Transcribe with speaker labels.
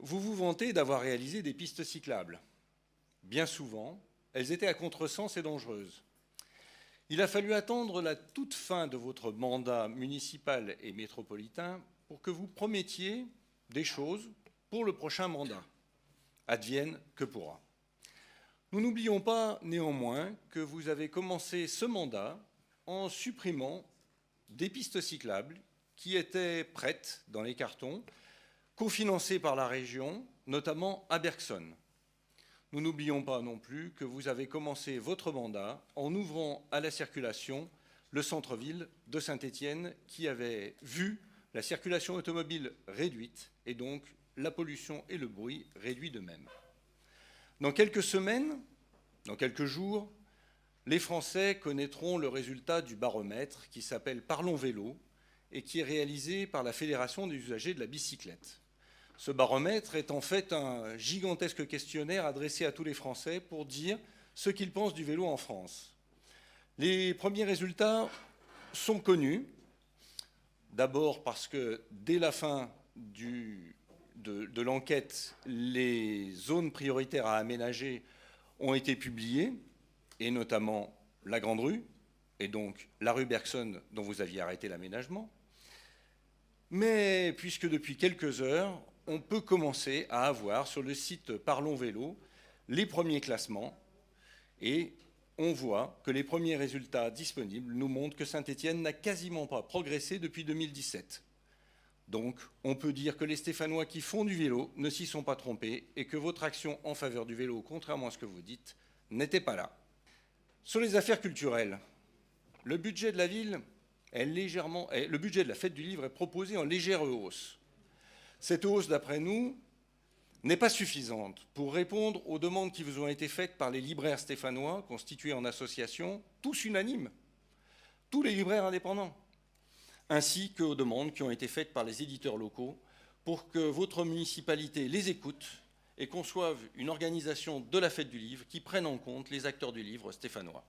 Speaker 1: Vous vous vantez d'avoir réalisé des pistes cyclables. Bien souvent, elles étaient à contresens et dangereuses. Il a fallu attendre la toute fin de votre mandat municipal et métropolitain pour que vous promettiez des choses pour le prochain mandat. Advienne que pourra. Nous n'oublions pas néanmoins que vous avez commencé ce mandat en supprimant des pistes cyclables qui étaient prêtes dans les cartons, cofinancées par la région, notamment à Bergson. Nous n'oublions pas non plus que vous avez commencé votre mandat en ouvrant à la circulation le centre-ville de Saint-Étienne qui avait vu la circulation automobile réduite et donc la pollution et le bruit réduits de même. Dans quelques semaines, dans quelques jours, les Français connaîtront le résultat du baromètre qui s'appelle Parlons Vélo et qui est réalisé par la Fédération des usagers de la bicyclette. Ce baromètre est en fait un gigantesque questionnaire adressé à tous les Français pour dire ce qu'ils pensent du vélo en France. Les premiers résultats sont connus, d'abord parce que dès la fin de l'enquête, les zones prioritaires à aménager ont été publiées, et notamment la Grande Rue, et donc la rue Bergson dont vous aviez arrêté l'aménagement. Mais puisque depuis quelques heures, on peut commencer à avoir sur le site Parlons Vélo les premiers classements, et on voit que les premiers résultats disponibles nous montrent que Saint-Étienne n'a quasiment pas progressé depuis 2017. Donc, on peut dire que les Stéphanois qui font du vélo ne s'y sont pas trompés et que votre action en faveur du vélo, contrairement à ce que vous dites, n'était pas là. Sur les affaires culturelles, le budget de la ville le budget de la fête du livre est proposé en légère hausse. Cette hausse, d'après nous, n'est pas suffisante pour répondre aux demandes qui vous ont été faites par les libraires stéphanois constitués en association, tous unanimes, tous les libraires indépendants, ainsi qu'aux demandes qui ont été faites par les éditeurs locaux pour que votre municipalité les écoute et conçoive une organisation de la fête du livre qui prenne en compte les acteurs du livre stéphanois.